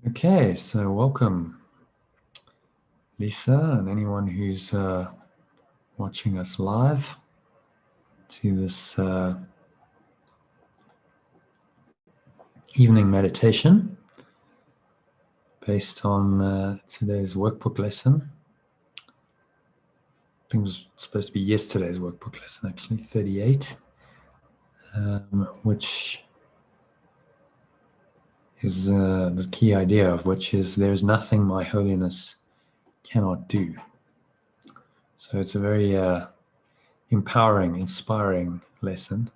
Okay, so welcome, Lisa, and anyone who's watching us live to this evening meditation based on today's workbook lesson. I think it was supposed to be yesterday's workbook lesson, actually, 38, which is the key idea of which is there is nothing my holiness cannot do. So it's a very empowering, inspiring lesson.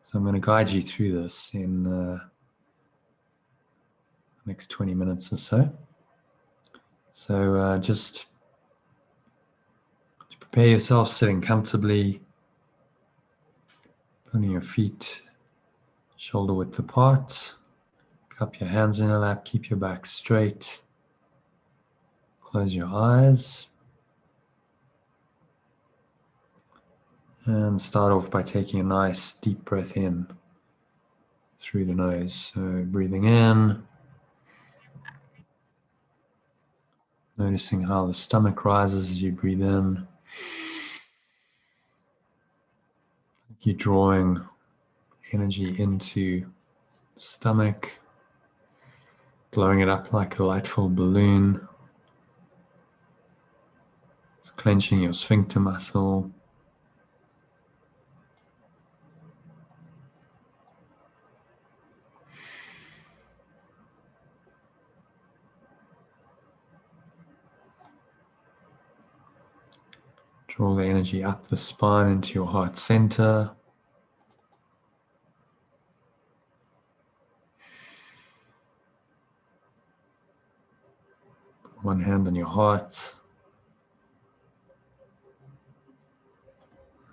So I'm going to guide you through this in the next 20 minutes or so. So just to prepare yourself, sitting comfortably, putting your feet shoulder width apart, cup your hands in your lap, keep your back straight, close your eyes, and start off by taking a nice deep breath in through the nose. So breathing in, noticing how the stomach rises as you breathe in. You're drawing energy into the stomach, blowing it up like a lightful balloon. Just clenching your sphincter muscle. Draw the energy up the spine into your heart center. One hand on your heart.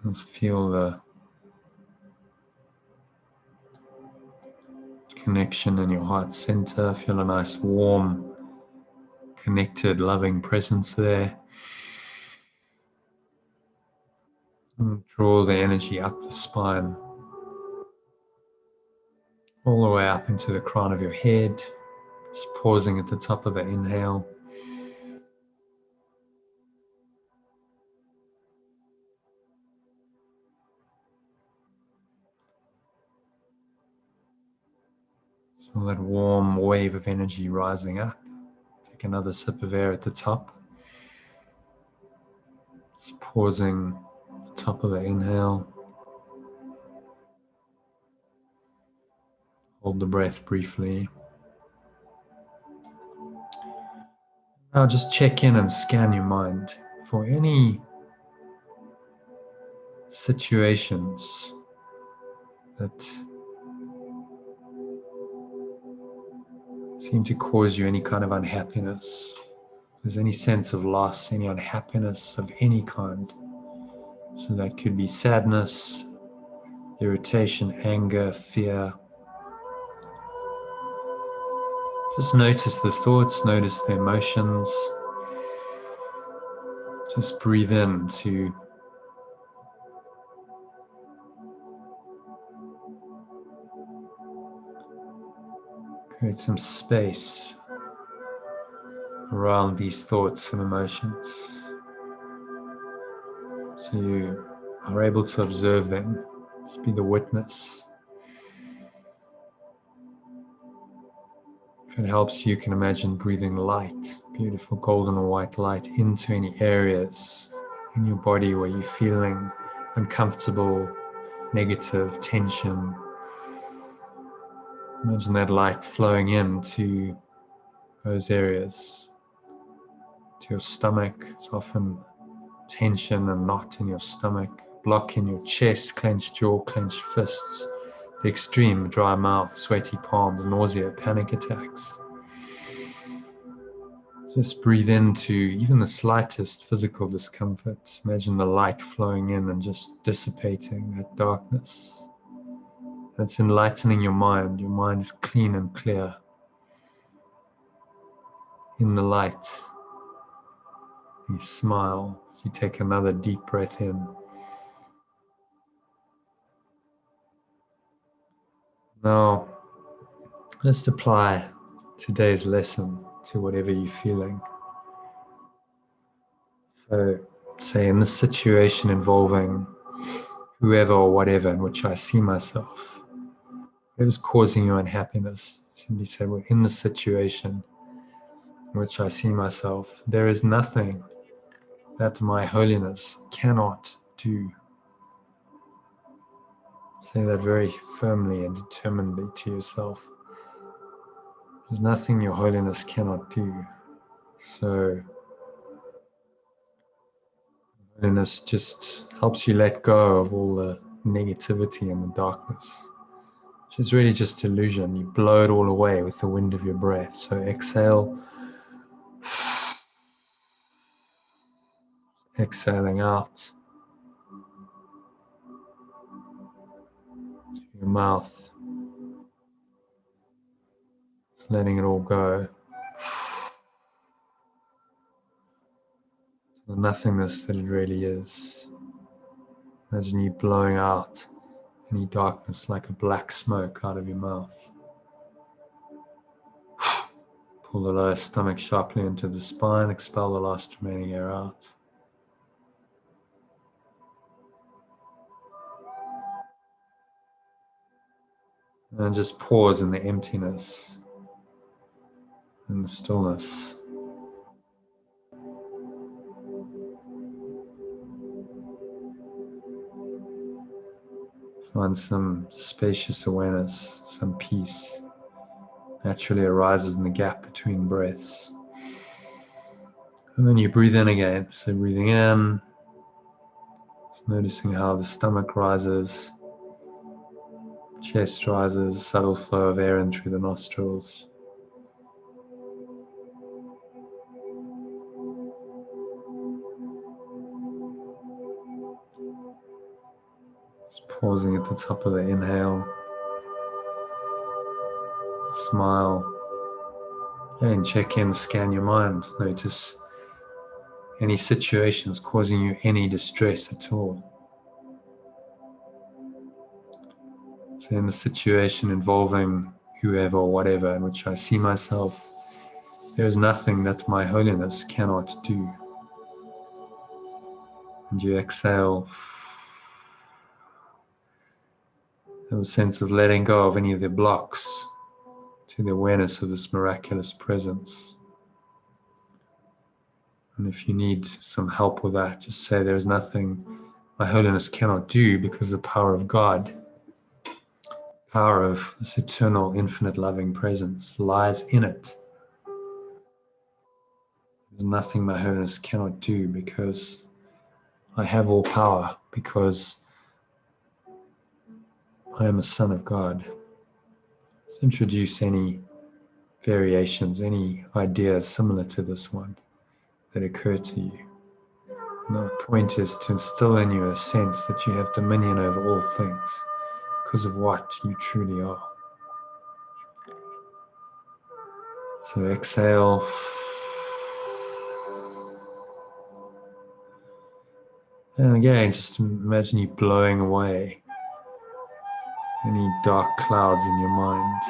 Just feel the connection in your heart center. Feel a nice, warm, connected, loving presence there. And draw the energy up the spine, all the way up into the crown of your head. Just pausing at the top of the inhale. Feel that warm wave of energy rising up. Take another sip of air at the top. Just pausing at the top of the inhale. Hold the breath briefly. Now just check in and scan your mind for any situations that seem to cause you any kind of unhappiness. If there's any sense of loss, any unhappiness of any kind. So that could be sadness, irritation, anger, fear. Just notice the thoughts, notice the emotions. Just breathe in to create some space around these thoughts and emotions. So you are able to observe them. Just be the witness. If it helps, you can imagine breathing light, beautiful golden or white light, into any areas in your body where you're feeling uncomfortable, negative, tension. Imagine that light flowing into those areas, to your stomach. It's often tension and knot in your stomach, block in your chest, clenched jaw, clenched fists, the extreme dry mouth, sweaty palms, nausea, panic attacks. Just breathe into even the slightest physical discomfort. Imagine the light flowing in and just dissipating that darkness. That's enlightening your mind. Your mind is clean and clear. In the light, you smile. So you take another deep breath in. Now, let's apply today's lesson to whatever you're feeling. So, say in this situation involving whoever or whatever in which I see myself, whatever's causing you unhappiness, simply say, well, in this situation in which I see myself, there is nothing that my holiness cannot do. Say that very firmly and determinedly to yourself. There's nothing your holiness cannot do. So holiness just helps you let go of all the negativity and the darkness, which is really just illusion. You blow it all away with the wind of your breath. So exhale, exhaling out through your mouth, just letting it all go. The nothingness that it really is. Imagine you blowing out any darkness like a black smoke out of your mouth. Pull the lower stomach sharply into the spine, expel the last remaining air out. And just pause in the emptiness and the stillness. Find some spacious awareness, some peace naturally arises in the gap between breaths. And then you breathe in again. So breathing in, just noticing how the stomach rises, chest rises, subtle flow of air in through the nostrils. Just pausing at the top of the inhale. Smile. And check in, scan your mind. Notice any situations causing you any distress at all. So in the situation involving whoever or whatever in which I see myself, there is nothing that my holiness cannot do. And you exhale. Have a sense of letting go of any of the blocks to the awareness of this miraculous presence. And if you need some help with that, just say there is nothing my holiness cannot do, because the power of God, power of this eternal, infinite, loving presence lies in it. There's nothing my holiness cannot do, because I have all power, because I am a son of God. Let's introduce any variations, any ideas similar to this one that occur to you. And the point is to instill in you a sense that you have dominion over all things because of what you truly are. So exhale. And again, just imagine you blowing away any dark clouds in your mind,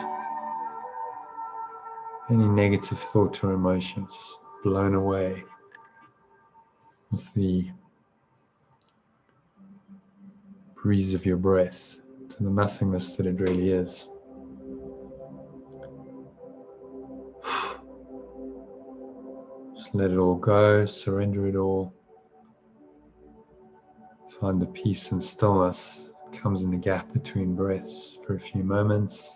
any negative thought or emotion, just blown away with the breeze of your breath to the nothingness that it really is. Just let it all go, surrender it all. Find the peace and stillness that comes in the gap between breaths for a few moments.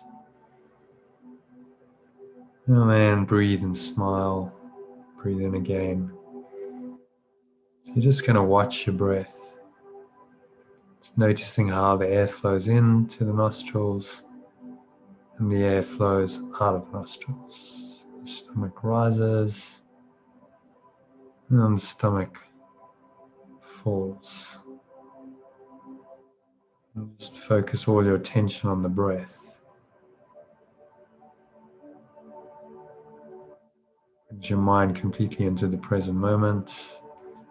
And then breathe and smile. Breathe in again. So you're just going to watch your breath. Just noticing how the air flows into the nostrils and the air flows out of the nostrils. The stomach rises and the stomach falls. And just focus all your attention on the breath. Brings your mind completely into the present moment.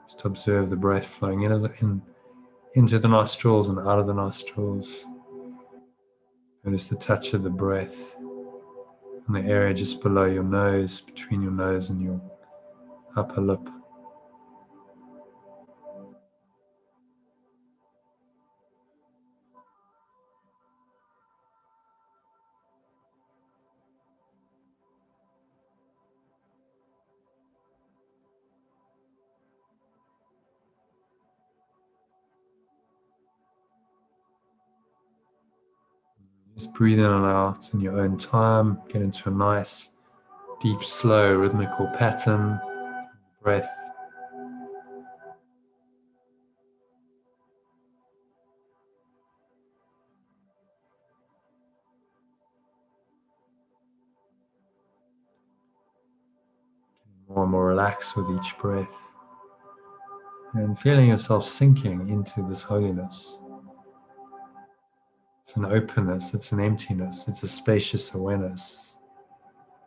Just observe the breath flowing into the nostrils and out of the nostrils. Notice the touch of the breath in the area just below your nose, between your nose and your upper lip. Just breathe in and out in your own time. Get into a nice, deep, slow, rhythmical pattern. Breath. More and more relaxed with each breath. And feeling yourself sinking into this holiness. It's an openness, it's an emptiness, it's a spacious awareness.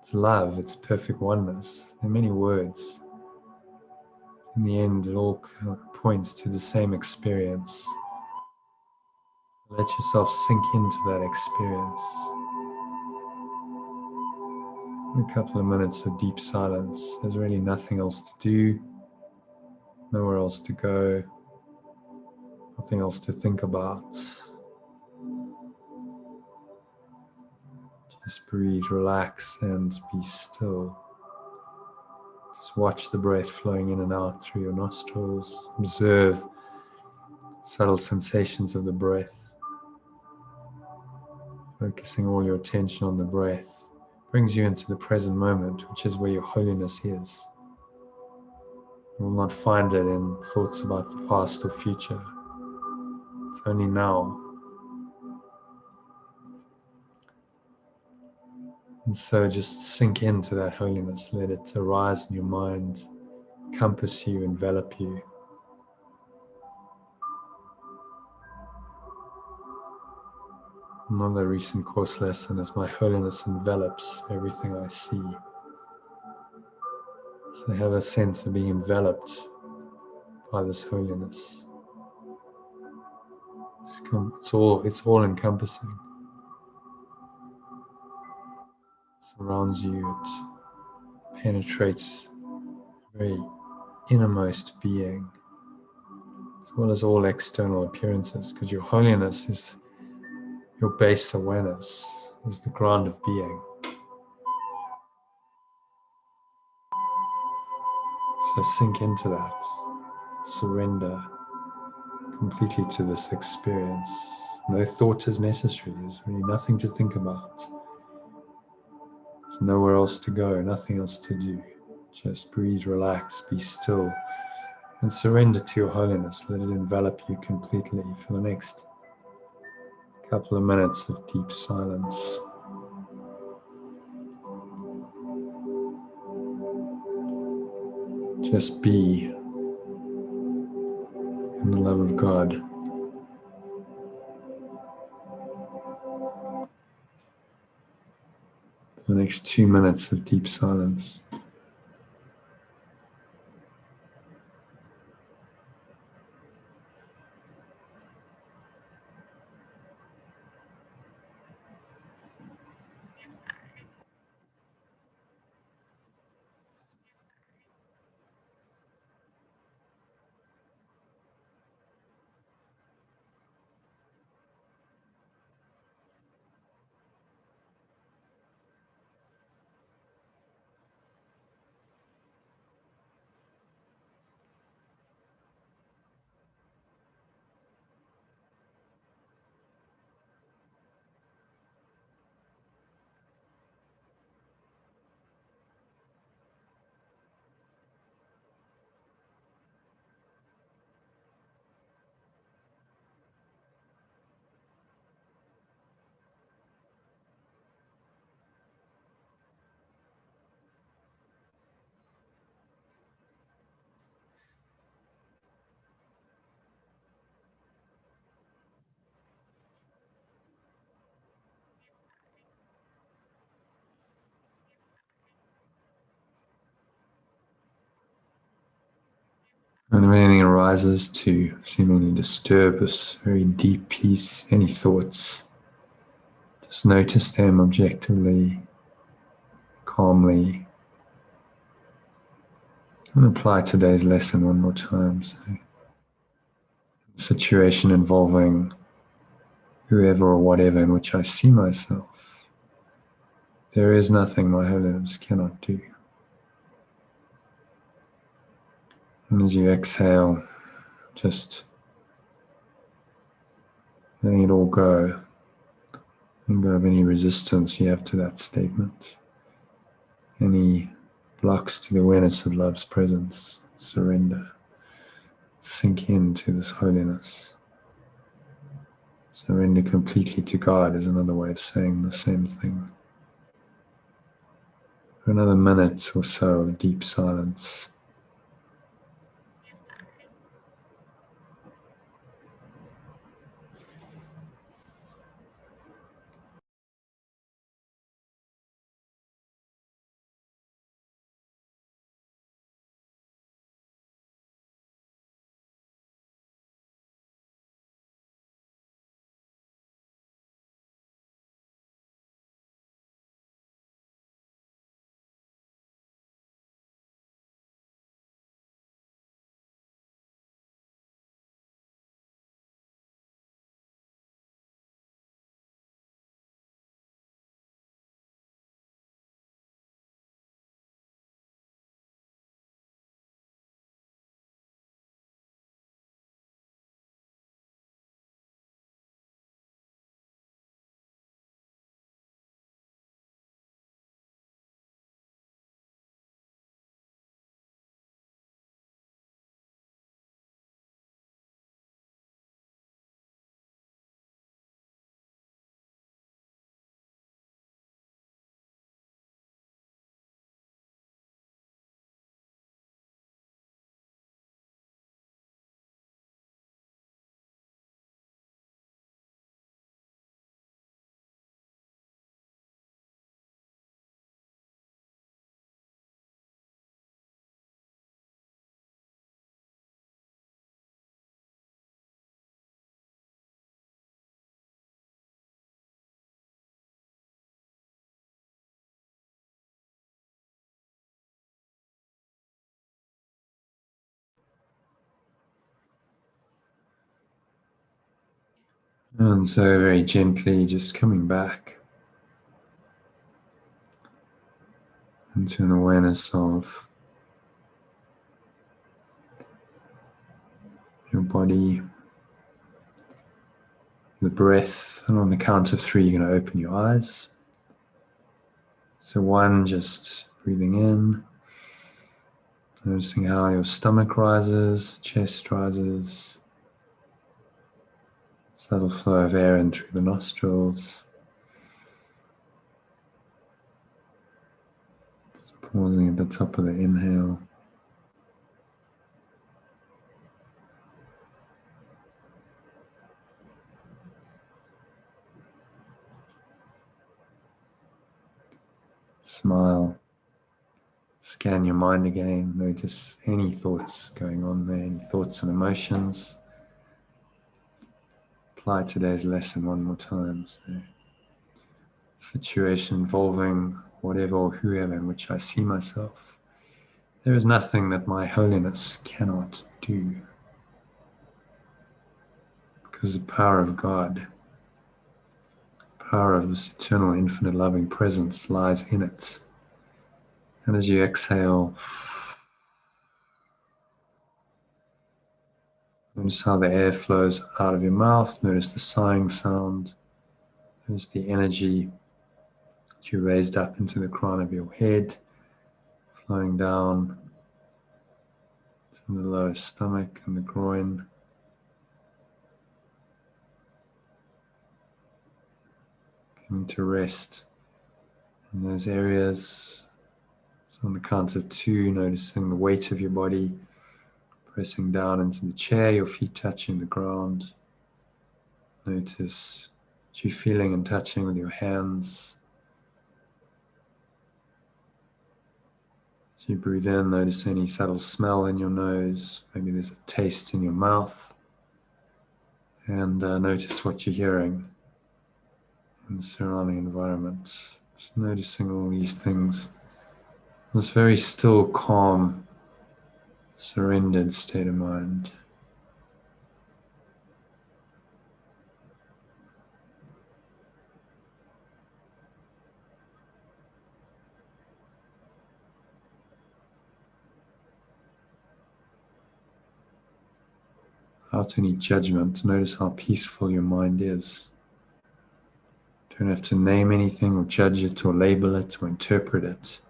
It's love, it's perfect oneness. In many words. In the end, it all kind of points to the same experience. Let yourself sink into that experience. A couple of minutes of deep silence. There's really nothing else to do, nowhere else to go, nothing else to think about. Just breathe, relax, and be still. Just watch the breath flowing in and out through your nostrils. Observe subtle sensations of the breath. Focusing all your attention on the breath brings you into the present moment, which is where your holiness is. You will not find it in thoughts about the past or future. It's only now. And so just sink into that holiness. Let it arise in your mind, encompass you, envelop you. Another recent course lesson is my holiness envelops everything I see. So have a sense of being enveloped by this holiness. It's all encompassing. It surrounds you, it penetrates very innermost being, as well as all external appearances, because your holiness is your base awareness, is the ground of being. So sink into that, surrender completely to this experience. No thought is necessary, there's really nothing to think about. There's nowhere else to go, nothing else to do. Just breathe, relax, be still, and surrender to your holiness. Let it envelop you completely for the next couple of minutes of deep silence. Just be in the love of God. For the next 2 minutes of deep silence. And if anything arises to seemingly disturb this very deep peace, any thoughts, just notice them objectively. calmly. And apply today's lesson one more time. So, situation involving whoever or whatever in which I see myself, there is nothing my holiness cannot do. And as you exhale, just letting it all go, and go of any resistance you have to that statement, any blocks to the awareness of love's presence, surrender, sink into this holiness. Surrender completely to God is another way of saying the same thing. For another minute or so of deep silence. And so very gently just coming back into an awareness of your body, the breath, and on the count of 3 you're going to open your eyes. So 1, just breathing in, noticing how your stomach rises, chest rises, subtle flow of air in through the nostrils. Pausing at the top of the inhale. Smile. Scan your mind again. Notice any thoughts going on there, any thoughts and emotions. Apply today's lesson one more time. So, situation involving whatever or whoever in which I see myself. There is nothing that my holiness cannot do. Because the power of God, the power of this eternal, infinite, loving presence lies in it. And as you exhale, notice how the air flows out of your mouth. Notice the sighing sound. Notice the energy that you raised up into the crown of your head, flowing down to the lower stomach and the groin. Coming to rest in those areas. So on the count of 2, noticing the weight of your body, pressing down into the chair, your feet touching the ground. Notice what you're feeling and touching with your hands. As you breathe in, notice any subtle smell in your nose. Maybe there's a taste in your mouth. And notice what you're hearing in the surrounding environment. Just noticing all these things This very still, calm, surrendered state of mind. Without any judgment, notice how peaceful your mind is. Don't have to name anything or judge it or label it or interpret it.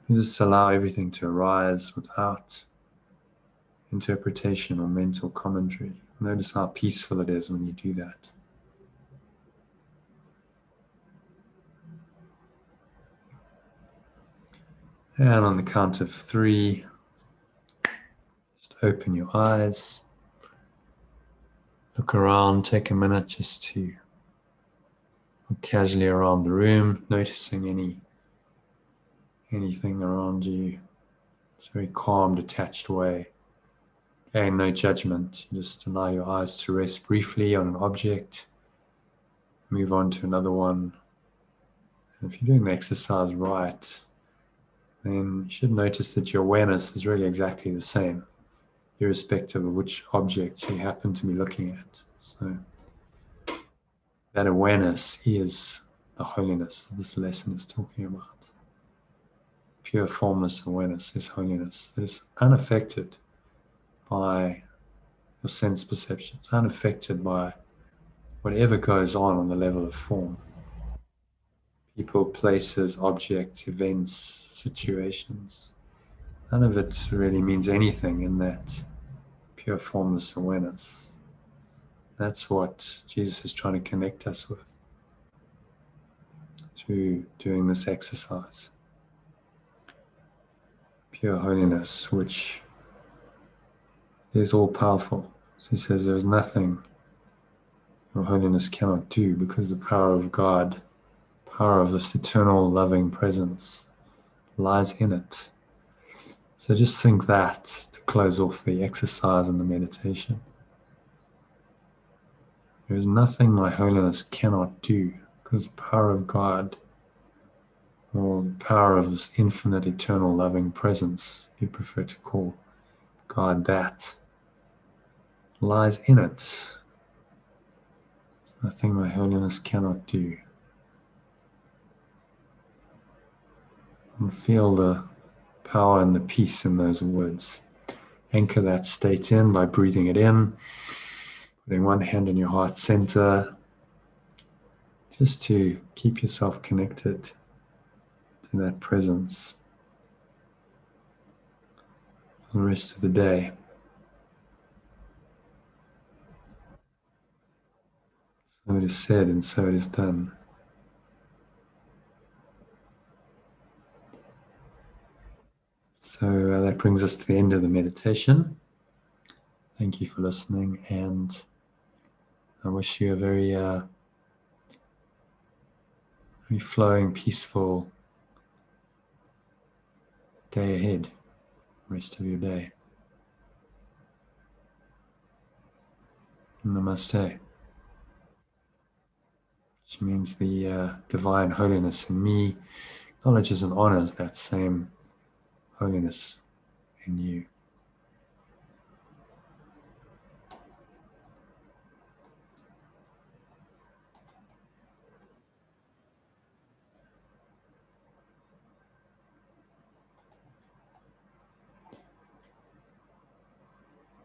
You just allow everything to arise without interpretation or mental commentary. Notice how peaceful it is when you do that. And on the count of 3, just open your eyes. Look around, take a minute just to look casually around the room, noticing anything around you. It's a very calm, detached way. Again, no judgment. You just allow your eyes to rest briefly on an object, move on to another one. And if you're doing the exercise right, then you should notice that your awareness is really exactly the same, irrespective of which object you happen to be looking at. So that awareness is the holiness that this lesson is talking about. Pure formless awareness is holiness. It is unaffected by your sense perceptions, unaffected by whatever goes on the level of form. People, places, objects, events, situations. None of it really means anything in that pure formless awareness. That's what Jesus is trying to connect us with through doing this exercise. Pure holiness, which is all powerful. So he says there's nothing your holiness cannot do, because the power of God, power of this eternal loving presence lies in it. So just think that to close off the exercise and the meditation. There is nothing my holiness cannot do, because the power of God, or the power of this infinite, eternal, loving presence, you prefer to call God that, lies in it. There's nothing my holiness cannot do. And feel the power and the peace in those words. Anchor that state in by breathing it in, putting one hand on your heart center, just to keep yourself connected to that presence for the rest of the day. So it is said and so it is done. So that brings us to the end of the meditation. Thank you for listening, and I wish you a very flowing, peaceful day ahead, rest of your day. Namaste. Which means the divine holiness in me acknowledges and honors that same holiness in you.